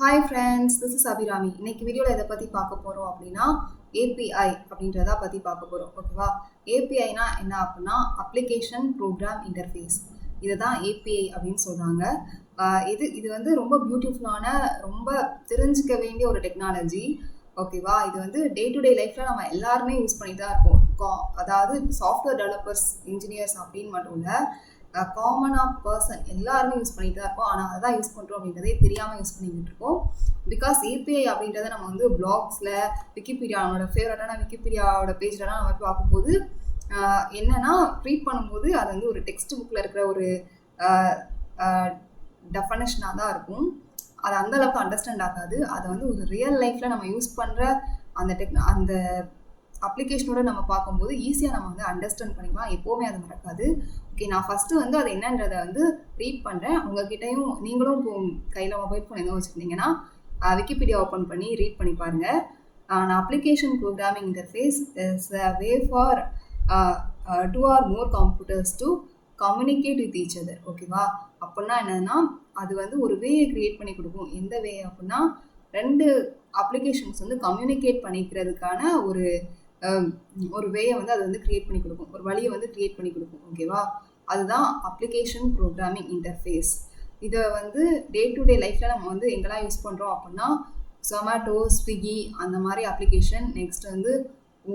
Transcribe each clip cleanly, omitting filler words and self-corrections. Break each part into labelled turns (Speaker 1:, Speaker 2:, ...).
Speaker 1: Hi friends, this is Abirami. இன்னைக்கு வீடியோவில் எதை பற்றி பார்க்க போகிறோம் அப்படின்னா ஏபிஐ அப்படின்றத பற்றி பார்க்க போகிறோம். ஓகேவா? ஏபிஐனா என்ன அப்படின்னா அப்ளிகேஷன் ப்ரோக்ராம் இன்டர்ஃபேஸ். இதை தான் ஏபிஐ அப்படின்னு சொல்கிறாங்க. இது வந்து ரொம்ப பியூட்டிஃபுல்லான, ரொம்ப தெரிஞ்சிக்க வேண்டிய ஒரு டெக்னாலஜி. ஓகேவா? இது வந்து டே டு டே லைஃப்பில் நம்ம எல்லாருமே யூஸ் பண்ணிட்டு தான் இருக்கோம். அதாவது சாஃப்ட்வேர் டெவலப்பர்ஸ், இன்ஜினியர்ஸ் அப்படின்னு மட்டும் இல்லை, காமனாக பர்சன் எல்லாருமே யூஸ் பண்ணிட்டு தான் இருக்கோம். ஆனால் அதை தான் யூஸ் பண்ணுறோம் அப்படின்றதே தெரியாமல் யூஸ் பண்ணிக்கிட்டு இருக்கோம். பிகாஸ் ஏபிஐ அப்படின்றத நம்ம வந்து பிளாக்ஸில், விக்கிபீடியா, நம்மளோட ஃபேவரட்டான விக்கிபீடியாவோட பேஜ்லலாம் நம்ம போய் பார்க்கும்போது என்னென்னா ரீட் பண்ணும்போது அது வந்து ஒரு டெக்ஸ்ட் புக்கில் இருக்கிற ஒரு டெஃபனேஷனாக தான் இருக்கும். அது அந்தளவுக்கு அண்டர்ஸ்டாண்ட் ஆகாது. அதை வந்து ஒரு ரியல் லைஃப்பில் நம்ம யூஸ் பண்ணுற அந்த அப்ளிகேஷனோட நம்ம பார்க்கும்போது ஈஸியாக நம்ம வந்து அண்டர்ஸ்டாண்ட் பண்ணிக்கலாம். எப்போவுமே அது மறக்காது. ஓகே, நான் ஃபஸ்ட்டு வந்து அது என்னன்றதை வந்து ரீட் பண்ணுறேன். உங்கள்கிட்டையும் நீங்களும் இப்போ கையில் மொபைல் ஃபோன் எதுவும் வச்சுருந்தீங்கன்னா விக்கிபீடியா ஓப்பன் பண்ணி ரீட் பண்ணி பாருங்கள். நான் application programming interface is a way for 2 or more computers to communicate with each other. ஓகேவா? அப்படின்னா என்னன்னா அது வந்து ஒரு வேயை க்ரியேட் பண்ணி கொடுக்கும். எந்த வே அப்படின்னா 2 அப்ளிகேஷன்ஸ் வந்து கம்யூனிகேட் பண்ணிக்கிறதுக்கான ஒரு வேயை வந்து அது வந்து க்ரியேட் பண்ணி கொடுக்கும், ஒரு வழியை வந்து க்ரியேட் பண்ணி கொடுக்கும். ஓகேவா? அதுதான் அப்ளிகேஷன் ப்ரோக்ராமிங் இன்டர்ஃபேஸ். இதை வந்து டே டு டே லைஃப்பில் நம்ம வந்து எங்கெல்லாம் யூஸ் பண்ணுறோம் அப்படின்னா ஜொமேட்டோ, ஸ்விக்கி அந்த மாதிரி அப்ளிகேஷன், நெக்ஸ்ட் வந்து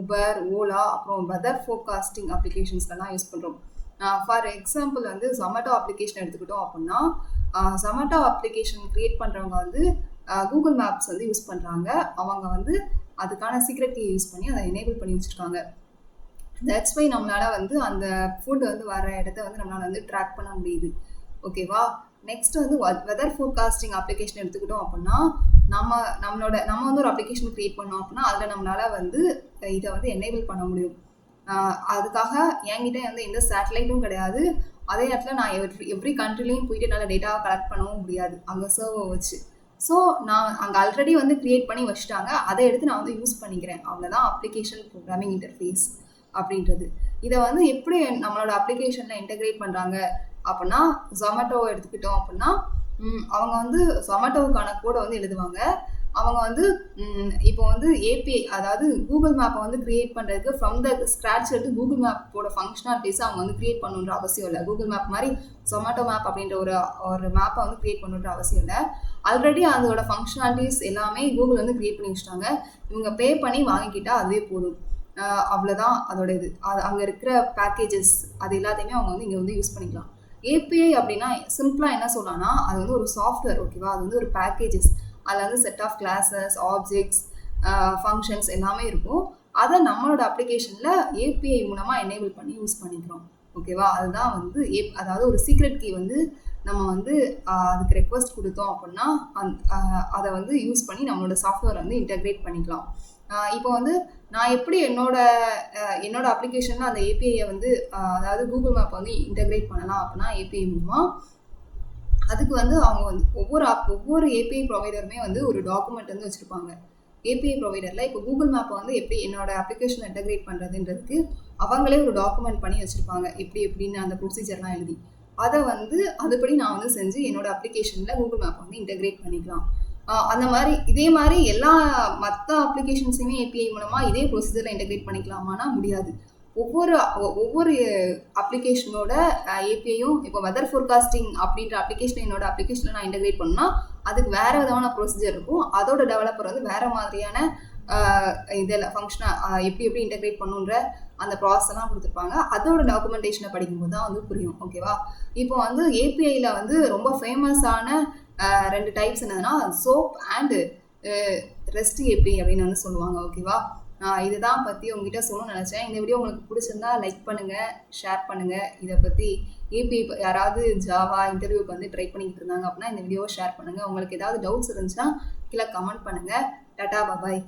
Speaker 1: ஊபர், ஓலா, அப்புறம் வெதர் ஃபோர்காஸ்டிங் அப்ளிகேஷன்ஸ்லாம் யூஸ் பண்ணுறோம். ஃபார் எக்ஸாம்பிள் வந்து ஜொமேட்டோ அப்ளிகேஷன் எடுத்துக்கிட்டோம் அப்படின்னா ஜொமேட்டோ அப்ளிகேஷன் க்ரியேட் பண்ணுறவங்க வந்து கூகுள் மேப்ஸ் வந்து யூஸ் பண்ணுறாங்க. அவங்க வந்து அதுக்கான சீக்ரெட் கீ யூஸ் பண்ணி அதை எனேபிள் பண்ணி வச்சுருக்காங்க. தட்ஸ் வை நம்மளால் வந்து அந்த ஃபுட் வந்து வர இடத்த வந்து நம்மளால் வந்து ட்ராக் பண்ண முடியுது. ஓகேவா? நெக்ஸ்ட் வந்து வெதர் ஃபோர்காஸ்டிங் அப்ளிகேஷன் எடுத்துக்கிட்டோம் அப்படின்னா நம்ம வந்து ஒரு அப்ளிகேஷன் க்ரியேட் பண்ணோம் அப்படின்னா அதில் நம்மளால் வந்து இதை வந்து எனேபிள் பண்ண முடியும். அதுக்காக என்கிட்ட வந்து எந்த சேட்டலைட்டும் கிடையாது. அதே நேரத்தில் நான் எவ்ரி கண்ட்ரிலையும் போயிட்டு என்னால் டேட்டாவை கலெக்ட் பண்ணவும் முடியாது அங்கே சர்வர் வச்சு. ஸோ நான் அங்கே ஆல்ரெடி வந்து க்ரியேட் பண்ணி வச்சுட்டாங்க, அதை எடுத்து நான் வந்து யூஸ் பண்ணிக்கிறேன். அவ்வளோதான் அப்ளிகேஷன் ப்ரோக்ராமிங் இன்டர்ஃபேஸ் அப்படின்றது. இதை வந்து எப்படி நம்மளோட அப்ளிகேஷனில் இன்டெகிரேட் பண்ணுறாங்க அப்படின்னா ஜொமேட்டோவை எடுத்துக்கிட்டோம் அப்படின்னா அவங்க வந்து ஜொமேட்டோவுக்கான கோடை வந்து எழுதுவாங்க. அவங்க வந்து இப்போ வந்து ஏபிஐ, அதாவது கூகுள் மேப்பை வந்து க்ரியேட் பண்ணுறதுக்கு ஃப்ரம் த ஸ்க்ராட்ச் எடுத்து கூகுள் மேப்போட ஃபங்க்ஷனாலிட்டிஸை அவங்க வந்து க்ரியேட் பண்ணணுன்ற அவசியம் இல்லை. கூகுள் மேப் மாதிரி ஜொமேட்டோ மேப் அப்படின்ற ஒரு மேப்பை வந்து க்ரியேட் பண்ணணுன்ற அவசியம் இல்லை. ஆல்ரெடி அதோட ஃபங்க்ஷனாலிட்டிஸ் எல்லாமே கூகுள் வந்து க்ரியேட் பண்ணி வச்சுட்டாங்க. இவங்க பே பண்ணி வாங்கிக்கிட்டால் அதுவே போதும். அவ்வளோதான் அதோட இது. அங்கே இருக்கிற பேக்கேஜஸ் அது எல்லாத்தையுமே அவங்க வந்து இங்கே வந்து யூஸ் பண்ணிக்கலாம். ஏபிஐ அப்படின்னா சிம்பிளாக என்ன சொல்லலாம்னா அது வந்து ஒரு சாஃப்ட்வேர். ஓகேவா? அது வந்து ஒரு பேக்கேஜஸ். அதில் வந்து set of classes, objects, functions எல்லாமே இருக்கும். அதை நம்மளோட அப்ளிகேஷனில் ஏபிஐ மூலமாக எனேபிள் பண்ணி யூஸ் பண்ணிக்கிறோம். ஓகேவா? அதுதான் வந்து அதாவது ஒரு சீக்ரெட் கீ வந்து நம்ம வந்து அதுக்கு ரெக்வஸ்ட் கொடுத்தோம் அப்படின்னா அதை வந்து யூஸ் பண்ணி நம்மளோட சாஃப்ட்வேரை வந்து இன்டெகிரேட் பண்ணிக்கலாம். இப்போ வந்து நான் எப்படி என்னோட அப்ளிகேஷனில் அந்த ஏபிஐயை வந்து அதாவது கூகுள் மேப்பை வந்து இன்டெகிரேட் பண்ணலாம் அப்படின்னா ஏபிஐ மூலமாக அதுக்கு வந்து அவங்க வந்து ஒவ்வொரு ஏபிஐ ப்ரொவைடருமே வந்து ஒரு டாக்குமெண்ட் வந்து வச்சுருப்பாங்க. ஏபிஐ ப்ரொவைடரில் இப்போ கூகுள் மேப்பை வந்து எப்படி என்னோட அப்ளிகேஷனை இன்டெகிரேட் பண்ணுறதுன்றதுக்கு அவங்களே ஒரு டாக்குமெண்ட் பண்ணி வச்சுருப்பாங்க. எப்படின்னு அந்த ப்ரொசீஜர்லாம் எழுதி அதை வந்து அதுபடி நான் வந்து செஞ்சு என்னோட அப்ளிகேஷனில் கூகுள் மேப்பை வந்து இன்டெகிரேட் பண்ணிக்கலாம். அந்த மாதிரி இதே மாதிரி எல்லா மற்ற அப்ளிகேஷன்ஸையுமே ஏபிஐ மூலமாக இதே ப்ரொசீஜரில் இன்டெகிரேட் பண்ணிக்கலாமானா முடியாது. ஒவ்வொரு அப்ளிகேஷனோட ஏபிஐயும் இப்போ வெதர் ஃபோர்காஸ்டிங் அப்படின்ற அப்ளிகேஷன் என்னோட அப்ளிகேஷனில் நான் இன்டெகிரேட் பண்ணால் அதுக்கு வேறு விதமான ப்ரொசீஜர் இருக்கும். அதோட டெவலப்பர் வந்து வேறு மாதிரியான இதில் ஃபங்க்ஷனாக எப்படி இன்டெகிரேட் பண்ணுன்ற அந்த ப்ராசஸ்லாம் கொடுத்துருப்பாங்க. அதோட டாக்குமெண்டேஷனை படிக்கும்போது தான் வந்து புரியும். ஓகேவா? இப்போ வந்து ஏபிஐயில் வந்து ரொம்ப ஃபேமஸான 2 டைப்ஸ் என்னதுன்னா சோப் அண்ட் ரெஸ்ட் ஏபிஐ அப்படின்னு வந்து சொல்லுவாங்க. ஓகேவா? இதுதான் பற்றி உங்ககிட்ட சொல்லணும்னு நினச்சேன். இந்த வீடியோ உங்களுக்கு பிடிச்சிருந்தா லைக் பண்ணுங்கள், ஷேர் பண்ணுங்கள். இதை பற்றி ஏபிஐ யாராவது ஜாவா இன்டர்வியூக்கு வந்து ட்ரை பண்ணிக்கிட்டு இருந்தாங்க அப்படின்னா இந்த வீடியோவை ஷேர் பண்ணுங்கள். உங்களுக்கு ஏதாவது டவுட்ஸ் இருந்துச்சுன்னா கீழே கமெண்ட் பண்ணுங்கள். டாடா, பாய்.